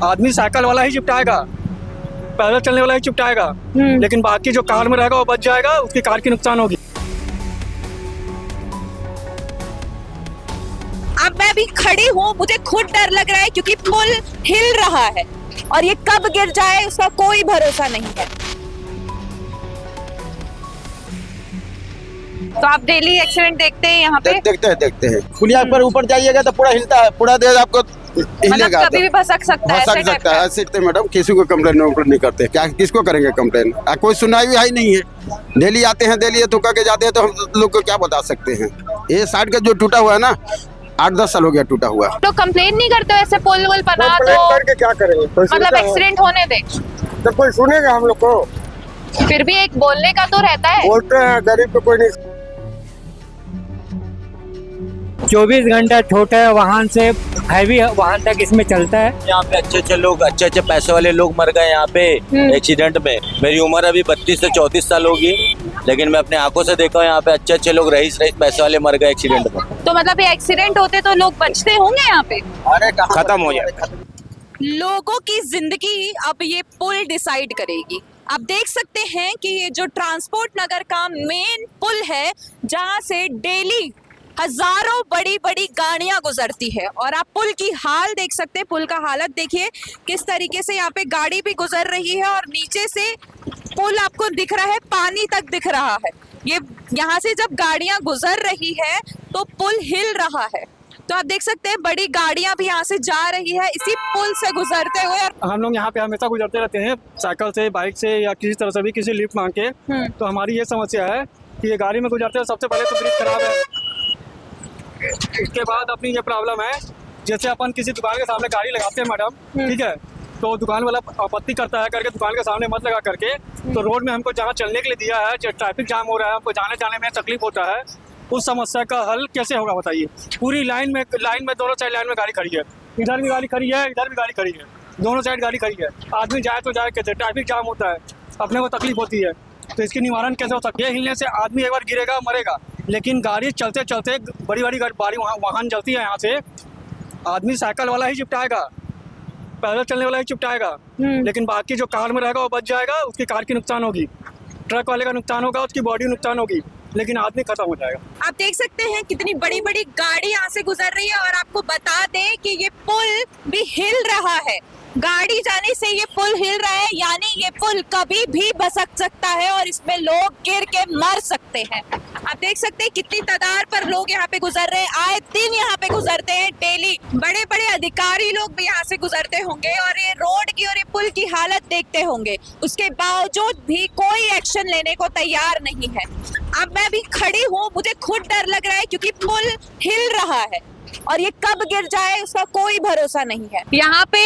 आदमी साइकिल वाला ही चिपटाएगा, पैदल चलने वाला ही चिपटाएगा, लेकिन बाकी जो कार में रहेगा वो बच जाएगा, उसकी कार की नुकसान होगी। अब मैं भी खड़ी हूँ, मुझे खुद डर लग रहा है क्योंकि पुल हिल रहा है और ये कब गिर जाए उसका कोई भरोसा नहीं है। तो आप डेली एक्सीडेंट देखते हैं यहाँ पे? देखते हैं। पुलिया पर ऊपर जाइएगा तो पूरा हिलता है, पूरा देर आपको हिलेगा, कभी भी भसक सकता है। भसक सकता है। ऐसे मैडम किसी को कंप्लेन नहीं करते, क्या किसको करेंगे कंप्लेन? कोई सुनाई ही नहीं है। डेली आते हैं, डेली तो करके जाते हैं, तो हम लोग को क्या बता सकते हैं? ये साइड का जो टूटा हुआ है ना, 8-10 साल हो गया टूटा हुआ। तो कंप्लेन नहीं करते ऐसे पुल वुल बना तो? करके क्या करेंगे? मतलब एक्सीडेंट होने दे तो कोई सुनेगा हम लोग को? फिर भी एक बोलने का तो रहता है। बोलते हैं, गरीब को कोई नहीं। 24 घंटा छोटे वाहन से हैवी वाहन तक इसमें चलता है। यहाँ पे अच्छे लोग, अच्छे पैसे वाले लोग मर गए यहाँ पे एक्सीडेंट में। मेरी उम्र अभी 32 से 34 साल होगी, लेकिन मैं अपने आंखों से देखा हूँ यहाँ पे अच्छे लोग रईस पैसे वाले मर गए एक्सीडेंट में। तो मतलब ये एक्सीडेंट होते तो लोग बचते होंगे यहाँ पे? अरे खत्म हो जाए। लोगों की जिंदगी अब ये पुल डिसाइड करेगी। आप देख सकते हैं कि ये जो ट्रांसपोर्ट नगर का मेन पुल है, जहाँ से डेली हजारों बड़ी बड़ी गाड़ियां गुजरती है, और आप पुल की हाल देख सकते हैं। पुल का हालत देखिए किस तरीके से यहाँ पे गाड़ी भी गुजर रही है और नीचे से पुल आपको दिख रहा है, पानी तक दिख रहा है। ये यहाँ से जब गाड़ियां गुजर रही है तो पुल हिल रहा है। तो आप देख सकते हैं बड़ी गाड़ियां भी यहाँ से जा रही है इसी पुल से गुजरते हुए। हम लोग यहाँ पे हमेशा गुजरते रहते हैं, साइकिल से, बाइक से, या किसी तरह से भी, किसी लिफ्ट मांग के। तो हमारी ये समस्या है कि ये गाड़ी में गुजरते हैं, सबसे पहले तो ब्रेक खराब है। उसके बाद अपनी ये प्रॉब्लम है, जैसे अपन किसी दुकान के सामने गाड़ी लगाते हैं मैडम, ठीक है, तो दुकान वाला आपत्ति करता है करके दुकान के सामने मत लगा करके, तो रोड में हमको जहाँ चलने के लिए दिया है, जो ट्रैफिक जाम हो रहा है, हमको जाने में तकलीफ होता है, उस समस्या का हल कैसे होगा बताइए? पूरी लाइन में दोनों साइड लाइन में गाड़ी खड़ी है, इधर भी गाड़ी खड़ी है, इधर भी गाड़ी खड़ी है, दोनों साइड गाड़ी खड़ी है। आदमी जाए तो जाए कैसे? ट्रैफिक जाम होता है, अपने को तकलीफ होती है, तो इसकी निवारण कैसे हो सकता है? हिलने से आदमी एक बार गिरेगा, मरेगा, लेकिन गाड़ी चलते चलते बड़ी वाहन चलती है, यहाँ से आदमी साइकिल वाला ही चिपटाएगा, पैदल चलने वाला ही चिपटाएगा, लेकिन बाकी जो कार में रहेगा वो बच जाएगा, उसकी कार की नुकसान होगी, ट्रक वाले का नुकसान होगा, उसकी बॉडी नुकसान होगी, लेकिन आदमी खत्म हो जाएगा। आप देख सकते हैं कितनी बड़ी बड़ी गाड़ी यहाँ से गुजर रही है, और आपको बता दें कि ये पुल भी हिल रहा है। गाड़ी जाने से ये पुल हिल रहा है, यानी ये पुल कभी भी भसक सकता है और इसमें लोग गिर के मर सकते हैं। आप देख सकते हैं कितनी तादाद पर लोग यहाँ पे गुजर रहे हैं, आए दिन यहाँ पे गुजरते हैं डेली। बड़े बड़े अधिकारी लोग भी यहाँ से गुजरते होंगे और ये रोड की और ये पुल की हालत देखते होंगे, उसके बावजूद भी कोई एक्शन लेने को तैयार नहीं है। अब मैं भी खड़ी हूँ, मुझे खुद डर लग रहा है क्योंकि पुल हिल रहा है और ये कब गिर जाए उसका कोई भरोसा नहीं है। यहाँ पे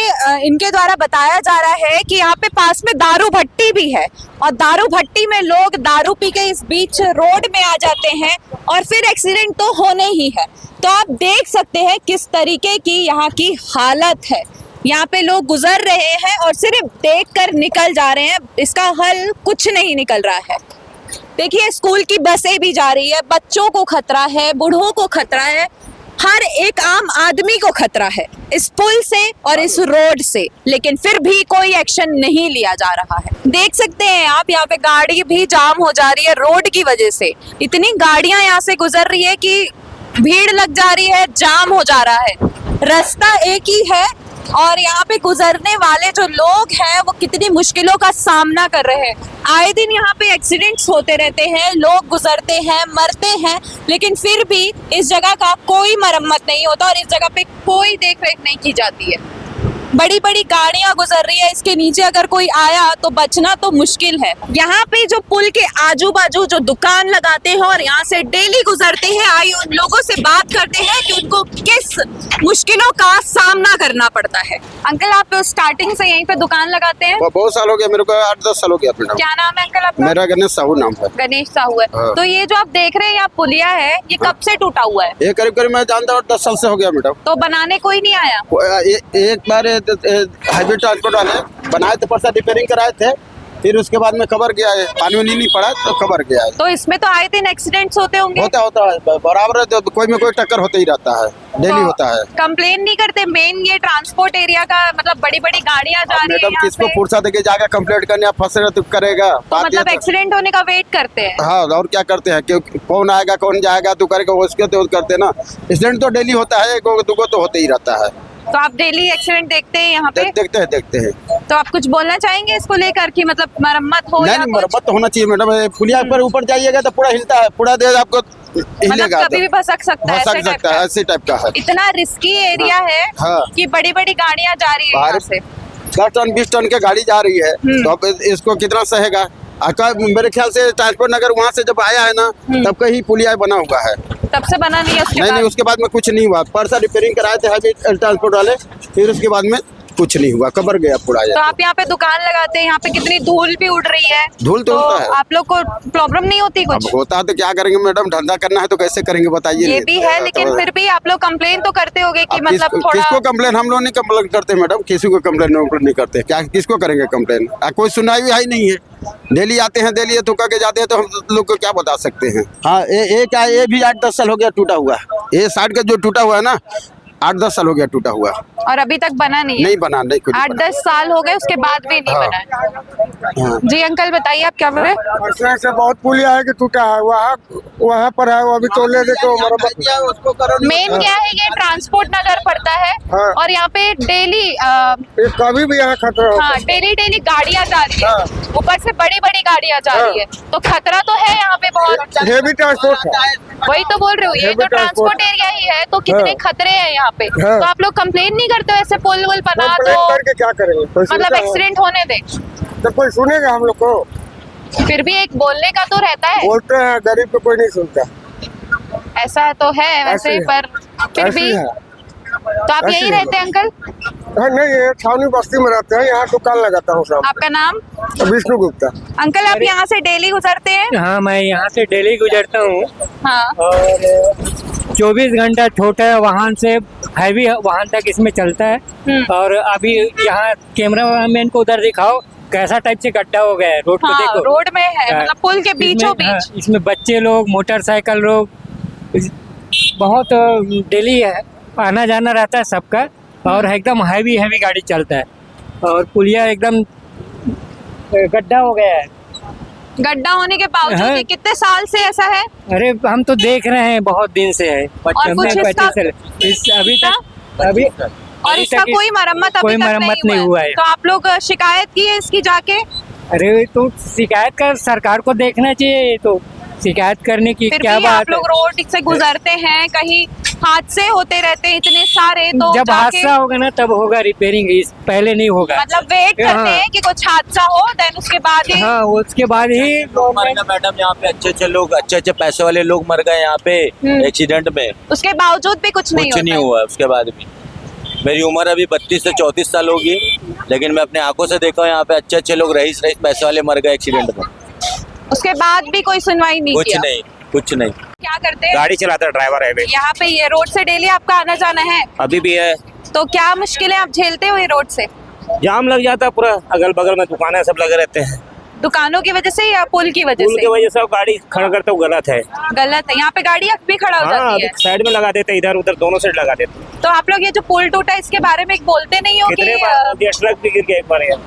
इनके द्वारा बताया जा रहा है कि यहाँ पे पास में दारू भट्टी भी है, और दारू भट्टी में लोग दारू पी के इस बीच रोड में आ जाते हैं और फिर एक्सीडेंट तो होने ही है। तो आप देख सकते हैं किस तरीके की यहाँ की हालत है। यहाँ पे लोग गुजर रहे हैं और सिर्फ देख कर निकल जा रहे हैं, इसका हल कुछ नहीं निकल रहा है। देखिए स्कूल की बसें भी जा रही है, बच्चों को खतरा है, बूढ़ों को खतरा है, हर एक आम आदमी को खतरा है इस पुल से और इस रोड से, लेकिन फिर भी कोई एक्शन नहीं लिया जा रहा है। देख सकते हैं आप यहाँ पे गाड़ी भी जाम हो जा रही है रोड की वजह से। इतनी गाड़ियां यहाँ से गुजर रही है कि भीड़ लग जा रही है, जाम हो जा रहा है। रास्ता एक ही है और यहाँ पे गुजरने वाले जो लोग हैं वो कितनी मुश्किलों का सामना कर रहे हैं। आए दिन यहाँ पे एक्सीडेंट्स होते रहते हैं, लोग गुजरते हैं, मरते हैं, लेकिन फिर भी इस जगह का कोई मरम्मत नहीं होता और इस जगह पे कोई देख रेख नहीं की जाती है। बड़ी बड़ी गाड़ियां गुजर रही है, इसके नीचे अगर कोई आया तो बचना तो मुश्किल है। यहाँ पे जो पुल के आजू बाजू जो दुकान लगाते हैं और यहाँ से डेली गुजरते हैं, आइए उन लोगों से बात करते हैं कि उनको किस मुश्किलों का सामना करना पड़ता है। अंकल आप स्टार्टिंग से यहीं पे दुकान लगाते हैं? बहुत साल हो गया मेरे को, 8-10 साल हो गया। क्या नाम है अंकल आपका? मेरा गणेश साहू नाम है। गणेश साहू है। हाँ। तो ये जो आप देख रहे हैं यहाँ पुलिया है, ये कब से टूटा हुआ है? ये करीब मैं जानता हूँ 10 साल से हो गया मैडम। तो बनाने कोई नहीं आया? एक बार हाईवे ट्रांसपोर्ट वाले बनाए थे, परसा रिपेयरिंग कराए थे, फिर उसके बाद में कवर गया है, पानी वानी नहीं पड़ा तो कवर गया है। तो इसमें तो आए दिन एक्सीडेंट्स होते होंगे। होता है बराबर, तो कोई में कोई टक्कर होता ही रहता है, डेली होता है। कंप्लेन नहीं करते मेन ये ट्रांसपोर्ट एरिया का, मतलब बड़ी बड़ी गाड़ियां जा रही है मैडम यहाँ किसको पे, फुर्सत है कि जाकर कंप्लेंट करने, आप फंसे तो करेगा तो बात ये मतलब तो- एक्सीडेंट होने का वेट करते हैं। हाँ, और क्या करते हैं, क्योंकि कौन आएगा कौन जाएगा तो करेगा, उसके तो करते ना। एक्सीडेंट तो डेली होता है, एक दो तो होते ही रहता है। तो आप डेली एक्सीडेंट देखते हैं यहाँ पे। देखते हैं। तो आप कुछ बोलना चाहेंगे इसको लेकर कि मतलब मरम्मत हो या नहीं, कुछ? मरम्मत तो होना चाहिए मैडम। ये पुलिया पर ऊपर जाइएगा तो पूरा हिलता है, पूरा देर आपको मतलब हिलेगा, कभी भी भसक सकता है, ऐसे भसक टाइप सकता है, का। ऐसे टाइप का है। इतना रिस्की एरिया है हाँ। कि बड़ी बड़ी गाड़ियां जा रही है यहाँ से। 10 टन 20 टन की गाड़ी जा रही है, तो अब इसको कितना सहेगा। मेरे ख्याल से ट्रांसपोर्ट नगर वहाँ से जब आया है ना, तब का ही पुलिया बना हुआ है। तब से बना नहीं है उसके नहीं, बाद? उसके बाद में कुछ नहीं हुआ। परसा रिपेयरिंग कराए थे हैवी ट्रांसपोर्ट वाले, फिर उसके बाद में कुछ नहीं हुआ, कबर गया पूरा। तो आप यहाँ पे दुकान लगाते हैं, यहाँ पे कितनी धूल भी उड़ रही है, धूल तो उड़ता है। आप लोग को प्रॉब्लम नहीं होती कुछ? अब होता है तो क्या करेंगे मैडम, धंधा करना है तो कैसे करेंगे बताइए। ये भी है, लेकिन फिर भी आप लोग कंप्लेन तो करते होगे कि अब मतलब थोड़ा। किसको कंप्लेन, हम लोग नहीं कंप्लेन करते मैडम, किसी को कंप्लेन नहीं करते। क्या किसको करेंगे कंप्लेन, कोई सुनाई भी है नहीं है। डेली आते हैं, डेली तो करके जाते हैं, तो हम लोग को क्या बता सकते हैं। हाँ, ये भी 8-10 साल हो गया टूटा हुआ। ये साइड का जो टूटा हुआ है ना, 8-10 साल हो गया टूटा हुआ, और अभी तक बना नहीं है? नहीं बना, नहीं कुछ 8-10 साल हो गए, उसके बाद भी नहीं हाँ। बना है। हाँ। जी अंकल बताइए, आप क्या बोल रहे हैं? परसों से बहुत पुलिया है कि टूटा है, वहाँ पर है, वो अभी तोले दे तो मरम्मत। मेन क्या है, ये ट्रांसपोर्ट नगर पड़ता है हाँ। और यहाँ पे डेली ये कभी भी यहाँ खतरा होता हाँ डेली गाड़ियाँ जा रही है, हाँ। ऊपर से बड़ी बड़ी गाड़ियाँ जा रही है, तो खतरा तो है यहाँ पे बहुत। है। हेवी ट्रांसपोर्ट है। वही तो बोल रही हूँ, ये Heavy तो ट्रांसपोर्ट transport। एरिया ही है, तो कितने हाँ। खतरे हैं यहाँ पे। हाँ। तो आप लोग कंप्लेन नहीं करते हो ऐसे पुल वुल बना कंप्लेंट दो, करके क्या करेंगे, कोई मतलब सुनता है? एक्सीडेंट होने दे। तो कोई सुनेगा हम लोग को? फिर भी एक बोलने का तो रहता है, बोलते हैं, गरीब को कोई नहीं सुनता। ऐसा तो है वैसे, ऐसे है। पर फिर ऐसी भी। है। तो आप ऐसी यही है। रहते हैं अंकल? हाँ, नहीं, ये छावनी बस्ती में रहते हैं, यहाँ दुकान लगाता हूँ शाम। आपका नाम? विष्णु गुप्ता। अंकल आप यहाँ से डेली गुजरते हैं? हाँ, मैं यहाँ से डेली गुजरता हूँ हाँ। और 24 घंटा छोटा वाहन से हैवी वाहन तक इसमें चलता है। और अभी यहाँ कैमरा मैन को उधर दिखाओ कैसा टाइप से गड्ढा हो गया है, रोड को हाँ, देखो। रोड में है, हाँ, मतलब पुल के बीचों इसमें- हाँ, बीच। इसमें बच्चे लोग, मोटरसाइकिल लोग, बहुत डेली आना जाना रहता है सबका, और एकदम हैवी गाड़ी चलता है, और पुलिया एकदम गड्ढा हो गया है। गड्ढा होने के बावजूद हाँ। ये कितने साल से ऐसा है? अरे हम तो देख रहे हैं, बहुत दिन से है। कुछ हमने इसका- 25 साल इस अभी तक अभी और अभी इसका तक कोई मरम्मत अभी कोई तक मरम्मत नहीं हुआ है। तो आप लोग शिकायत की है इसकी जाके? अरे तो शिकायत कर, सरकार को देखना चाहिए। ये तो शिकायत करने की फिर क्या भी आप बात है। लोग रोड से गुजरते हैं, कहीं हादसे होते रहते हैं इतने सारे, तो जब जाके हादसा होगा ना तब होगा रिपेयरिंग, इस पहले नहीं होगा। मतलब वेट करते हाँ। हैं कि कुछ हादसा हो, देन उसके बाद ही। हाँ, उसके बाद ही मर गए मैडम, यहाँ पे अच्छे लोग, अच्छे पैसे वाले लोग मर गए यहाँ पे एक्सीडेंट में। उसके बावजूद भी कुछ नहीं कुछ नहीं होता है। हुआ उसके बाद भी। मेरी उम्र अभी 32 से 34 साल होगी, लेकिन मैं अपने आंखों से देखा हूँ यहाँ पे अच्छे लोग रईस पैसे वाले मर गए एक्सीडेंट में। उसके बाद भी कोई सुनवाई नहीं कुछ किया। नहीं, कुछ नहीं। क्या करते हैं? गाड़ी चलाता है, ड्राइवर है भाई। यहाँ पे ये रोड से डेली आपका आना जाना है, अभी भी है, तो क्या मुश्किलें आप झेलते हो ये रोड से? जाम लग जाता है पूरा, अगल बगल में दुकानें सब लगे रहते हैं। दुकानों की वजह से या पुल की वजह पुल से? की वजह से वो गाड़ी खड़ा करते हो, गलत है। गलत है, यहाँ पे गाड़ी भी खड़ा हो हाँ, जाती अभी है। साइड में लगा देते, इधर उधर दोनों साइड लगा देते। तो आप लोग ये जो पुल टूटा इसके बारे में बोलते नहीं हो कितने कि बार हो गया, ट्रक भी गिर गया एक बार यार।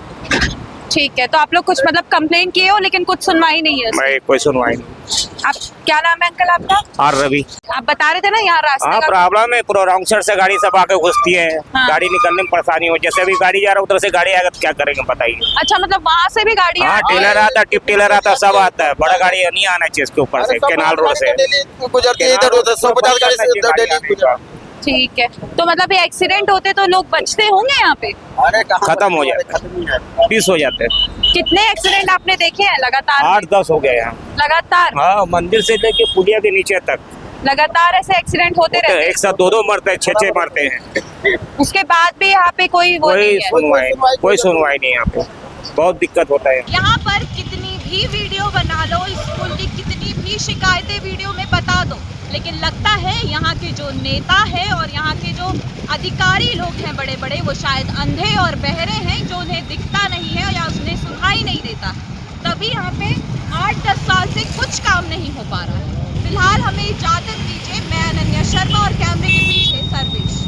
ठीक है, तो आप लोग कुछ मतलब कंप्लेन किए हो लेकिन कुछ सुनवाई नहीं है उसकी। मैं कोई सुनवाई नहीं। आप क्या नाम है अंकल आपका? और रवि, आप बता रहे थे ना यहाँ रास्ते हाँ का। प्रॉब्लम है, पूरा रॉन्ग साइड से गाड़ी सब आके घुसती है। हाँ। गाड़ी निकलने में परेशानी हो, जैसे अभी गाड़ी जा रहा है उधर से गाड़ी आएगा तो क्या करेंगे बताइए। अच्छा, मतलब वहाँ से भी गाड़ी हाँ, टेलर आता है, टिप टेलर आता है, सब आता है। बड़ा गाड़ी नहीं आना चाहिए इसके ऊपर से, केनाल रोड से गुजरती है इधर उधर, 150 गाड़ी से इधर डेली गुजरती ठीक है, तो मतलब ये एक्सीडेंट होते तो लोग बचते होंगे यहाँ पे? है। खत्म हो जाते, 20 हो जाते हैं। कितने एक्सीडेंट आपने देखे हैं लगातार? 8-10 हो गए यहाँ। लगातार हाँ, मंदिर से लेके पुलिया के नीचे तक लगातार ऐसे एक्सीडेंट होते रहते हैं? एक साथ 2-2 मरते हैं, 6-6 मरते हैं। उसके बाद भी यहाँ पे कोई वो कोई नहीं है? कोई सुनवाई नहीं यहाँ पे, बहुत दिक्कत होता है। यहाँ पर कितनी भी वीडियो बना लो, इस पुल की कितनी भी शिकायतें वीडियो में बता दो, लेकिन लगता है यहाँ के जो नेता है और यहाँ के जो अधिकारी लोग हैं बड़े बड़े, वो शायद अंधे और बहरे हैं, जो उन्हें दिखता नहीं है या उन्हें सुनाई नहीं देता, तभी यहाँ पे 8-10 साल से कुछ काम नहीं हो पा रहा है। फिलहाल हमें इजाजत दीजिए। मैं अनन्या शर्मा और कैमरे के पीछे सर्वेश।